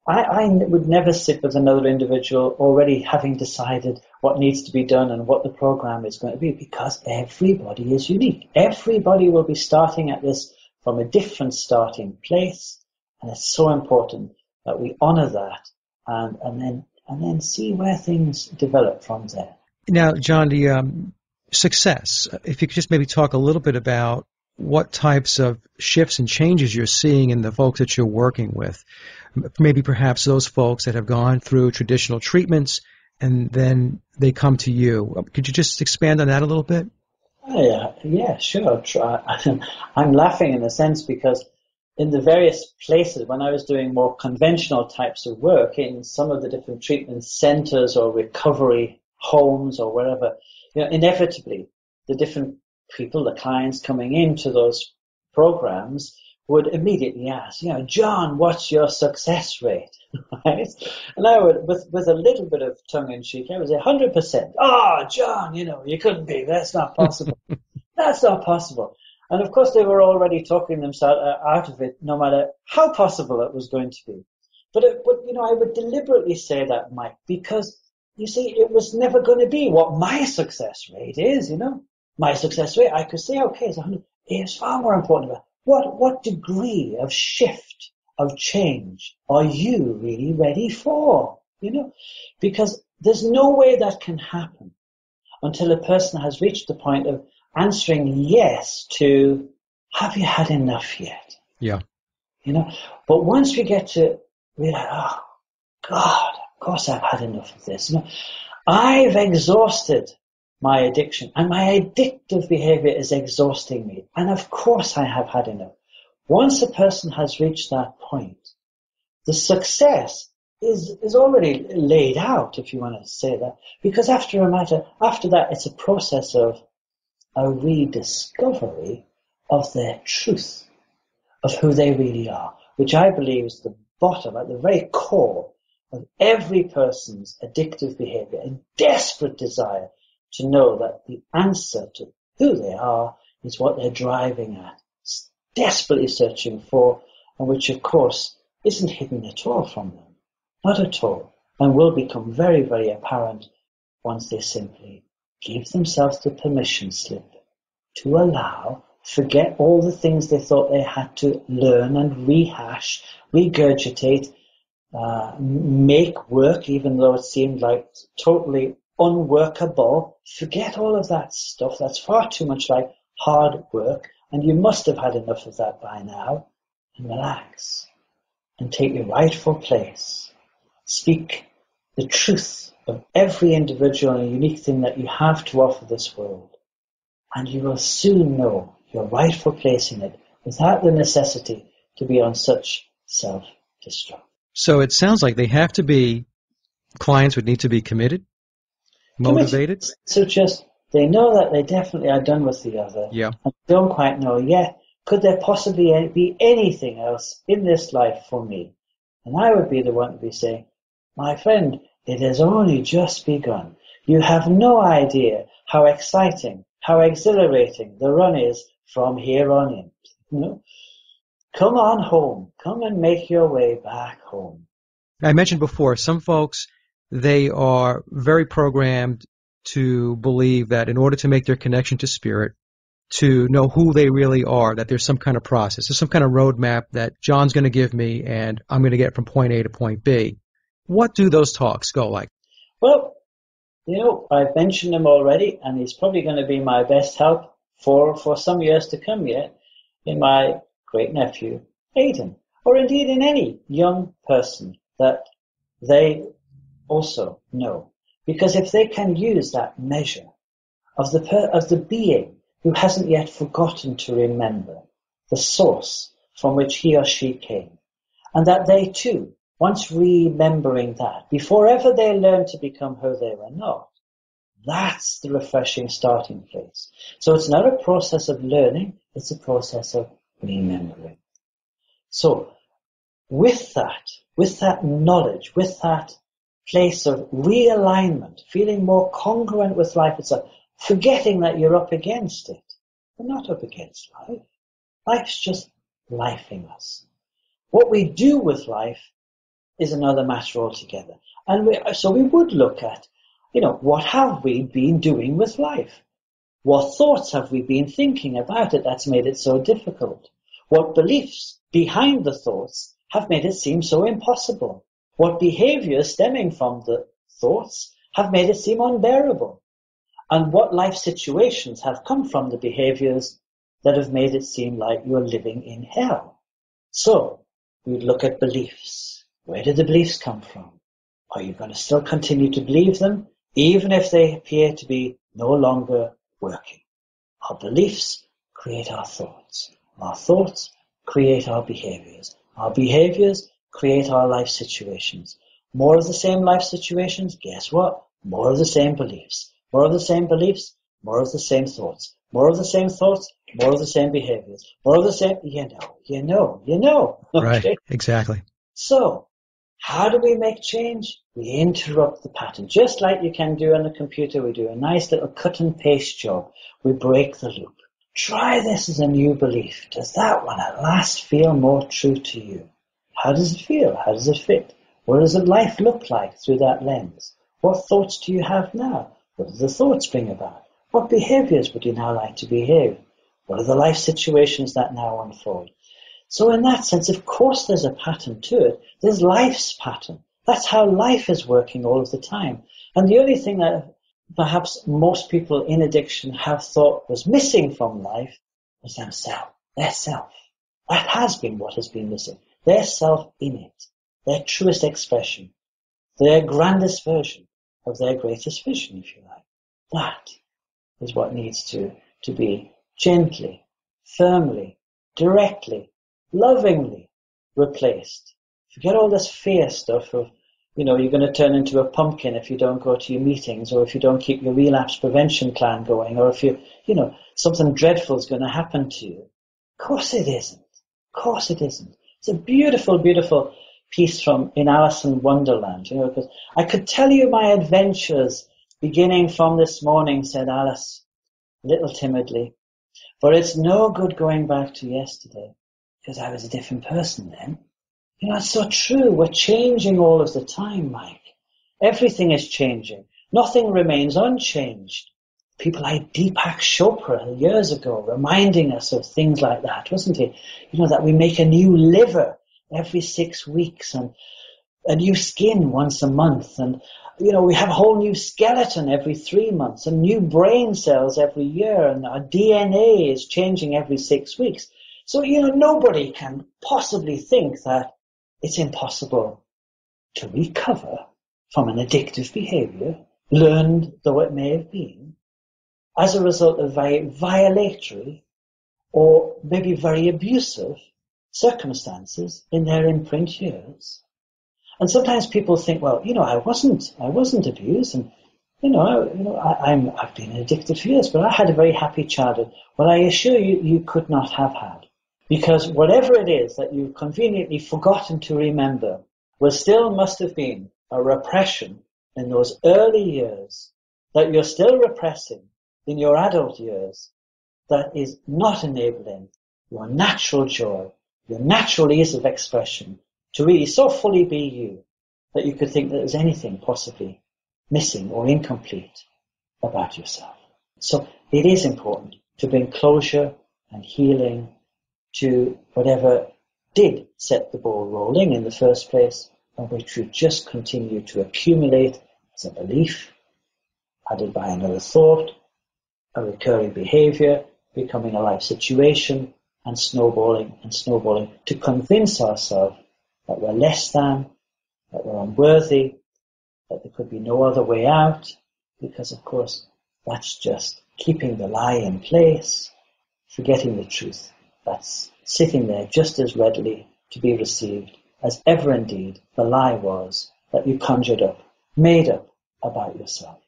I would never sit with another individual already having decided what needs to be done and what the program is going to be, because everybody is unique. Everybody will be starting at this from a different starting place, and it's so important that we honor that and then see where things develop from there. Now, John, the success, if you could just maybe talk a little bit about what types of shifts and changes you're seeing in the folks that you're working with. Maybe perhaps those folks that have gone through traditional treatments and then they come to you. Could you just expand on that a little bit? Yeah, sure. I'm laughing in a sense because in the various places, when I was doing more conventional types of work in some of the different treatment centers or recovery homes or wherever, inevitably the different people, the clients coming into those programs would immediately ask, John, what's your success rate? Right? And I would, with a little bit of tongue in cheek, I would say 100%. Oh, John, you couldn't be. That's not possible. That's not possible. And of course, they were already talking themselves out of it, no matter how possible it was going to be. But I would deliberately say that, Mike, because you see, it was never going to be what my success rate is. My success rate, I could say, okay, it's 100. It's far more important about what degree of shift, of change are you really ready for? Because there's no way that can happen until a person has reached the point of answering yes to, have you had enough yet? Yeah. But once we get to realize, oh, God, of course I've had enough of this. I've exhausted my addiction, and my addictive behavior is exhausting me. And of course I have had enough. Once a person has reached that point, The success is already laid out, if you want to say that, because after that, it's a process of a rediscovery of their truth, of who they really are, which I believe is the bottom, at the very core of every person's addictive behavior, a desperate desire to know that the answer to who they are is what they're driving at, desperately searching for, and which, of course, isn't hidden at all from them. Not at all. And will become very, very apparent once they simply give themselves the permission slip to allow, forget all the things they thought they had to learn and rehash, regurgitate, make work, even though it seemed like totally unworkable. Forget all of that stuff. That's far too much like hard work, and you must have had enough of that by now. And relax and take your rightful place. Speak the truth of every individual and unique thing that you have to offer this world, and you will soon know your rightful place in it without the necessity to be on such self-destruct. So it sounds like clients would need to be committed, motivated. So just, they know that they definitely are done with the other. Yeah. And don't quite know yet, could there possibly be anything else in this life for me? And I would be the one to be saying, my friend, it has only just begun. You have no idea how exciting, how exhilarating the run is from here on in. You know? Come on home. Come and make your way back home. I mentioned before, some folks, they are very programmed to believe that in order to make their connection to spirit, to know who they really are, that there's some kind of process, there's some kind of roadmap that John's going to give me and I'm going to get from point A to point B. What do those talks go like? Well, I've mentioned him already, and he's probably going to be my best help for some years to come yet in my great-nephew, Aidan, or indeed in any young person that they also know. Because if they can use that measure of the being who hasn't yet forgotten to remember the source from which he or she came, and that they too, once remembering that, before ever they learn to become who they were not, that's the refreshing starting place. So it's not a process of learning, it's a process of remembering. So with that knowledge, with that place of realignment, feeling more congruent with life, it's a forgetting that you're up against it. We're not up against life. Life's just lifing us. What we do with life is another matter altogether. And so we would look at, what have we been doing with life? What thoughts have we been thinking about it that's made it so difficult? What beliefs behind the thoughts have made it seem so impossible? What behaviors stemming from the thoughts have made it seem unbearable? And what life situations have come from the behaviors that have made it seem like you're living in hell? So we'd look at beliefs. Where did the beliefs come from? Are you going to still continue to believe them, even if they appear to be no longer working? Our beliefs create our thoughts. Our thoughts create our behaviors. Our behaviors create our life situations. More of the same life situations, guess what? More of the same beliefs. More of the same beliefs, more of the same thoughts. More of the same thoughts, more of the same behaviors. More of the same, you know. Okay? Right, exactly. So, how do we make change? We interrupt the pattern. Just like you can do on the computer, we do a nice little cut and paste job. We break the loop. Try this as a new belief. Does that one at last feel more true to you? How does it feel? How does it fit? What does life look like through that lens? What thoughts do you have now? What do the thoughts bring about? What behaviors would you now like to behave? What are the life situations that now unfold? So in that sense, of course there's a pattern to it. There's life's pattern. That's how life is working all of the time. And the only thing that perhaps most people in addiction have thought was missing from life was themselves, their self. That has been what has been missing. Their self in it, their truest expression, their grandest version of their greatest vision, if you like. That is what needs to be gently, firmly, directly, lovingly replaced Forget all this fear stuff of, you're going to turn into a pumpkin if you don't go to your meetings, or if you don't keep your relapse prevention plan going, or if something dreadful is going to happen to you. Of course it isn't. Of course it isn't. It's a beautiful, beautiful piece in Alice in Wonderland, because I could tell you my adventures beginning from this morning, said Alice, a little timidly, for it's no good going back to yesterday, because I was a different person then. It's so true. We're changing all of the time, Mike. Everything is changing. Nothing remains unchanged. People like Deepak Chopra years ago reminding us of things like that, wasn't he? That we make a new liver every 6 weeks and a new skin once a month. And, we have a whole new skeleton every 3 months and new brain cells every year. And our DNA is changing every 6 weeks. So, nobody can possibly think that it's impossible to recover from an addictive behavior, learned though it may have been, as a result of very violatory or maybe very abusive circumstances in their imprint years. And sometimes people think, well, I wasn't abused, and I've been addicted for years, but I had a very happy childhood. Well, I assure you, you could not have had. Because whatever it is that you've conveniently forgotten to remember, still must have been a repression in those early years that you're still repressing in your adult years, that is not enabling your natural joy, your natural ease of expression to really so fully be you that you could think that there's anything possibly missing or incomplete about yourself. So it is important to bring closure and healing to whatever did set the ball rolling in the first place, and which would just continue to accumulate as a belief, added by another thought, a recurring behavior, becoming a life situation, and snowballing to convince ourselves that we're less than, that we're unworthy, that there could be no other way out, because of course that's just keeping the lie in place, forgetting the truth. That's sitting there just as readily to be received as ever indeed the lie was that you conjured up, made up about yourself.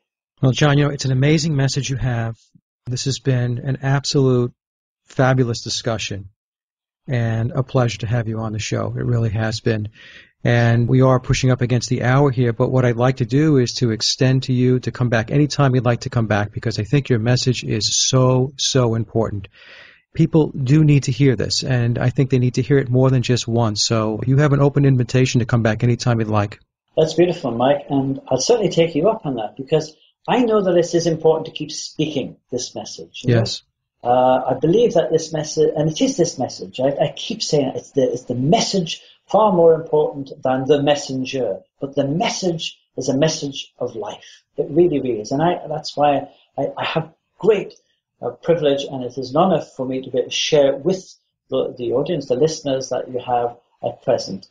Well, John, it's an amazing message you have. This has been an absolute fabulous discussion and a pleasure to have you on the show. It really has been. And we are pushing up against the hour here, but what I'd like to do is to extend to you to come back anytime you'd like to come back, because I think your message is so, so important. People do need to hear this, and I think they need to hear it more than just once. So you have an open invitation to come back anytime you'd like. That's beautiful, Mike, and I'll certainly take you up on that, because I know that it is important to keep speaking this message. Yes. I believe that this message, and it is this message, I keep saying it, it's the message far more important than the messenger, but the message is a message of life. It really, really is, and that's why I have great privilege, and it is an honor for me to be able to share with the audience, the listeners that you have at present.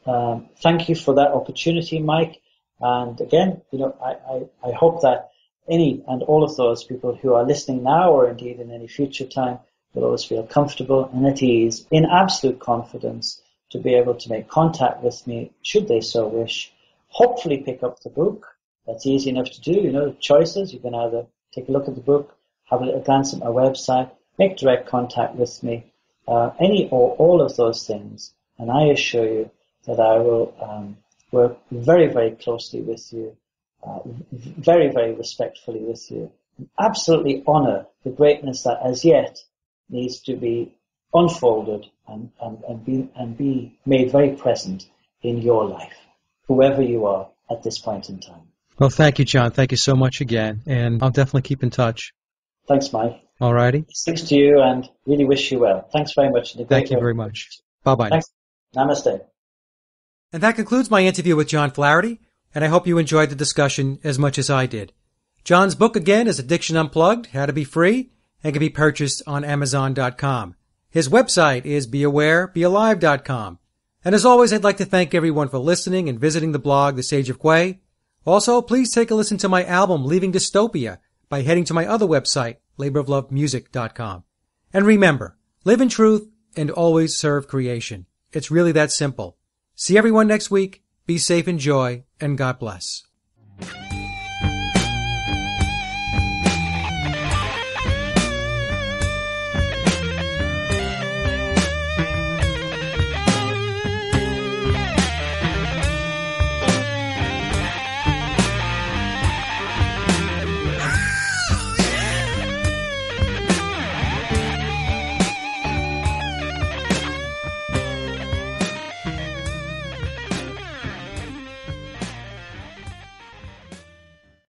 Thank you for that opportunity, Mike. And again, I hope that any and all of those people who are listening now, or indeed in any future time, will always feel comfortable and at ease, in absolute confidence, to be able to make contact with me, should they so wish. Hopefully pick up the book. That's easy enough to do. Choices. You can either take a look at the book, have a little glance at my website, make direct contact with me, any or all of those things. And I assure you that I will work very, very closely with you, very, very respectfully with you, and absolutely honor the greatness that as yet needs to be unfolded and be made very present in your life, whoever you are at this point in time. Well, thank you, John. Thank you so much again, and I'll definitely keep in touch. Thanks, Mike. All righty. Thanks to you, and really wish you well. Thanks very much. Thank you very much. Bye-bye. Thanks. Namaste. And that concludes my interview with John Flaherty, and I hope you enjoyed the discussion as much as I did. John's book, again, is Addiction Unplugged, How to Be Free, and can be purchased on Amazon.com. His website is BeAwareBeAlive.com. And as always, I'd like to thank everyone for listening and visiting the blog, The Sage of Quay. Also, please take a listen to my album, Leaving Dystopia, by heading to my other website, laboroflovemusic.com. And remember, live in truth and always serve creation. It's really that simple. See everyone next week. Be safe in joy, and God bless.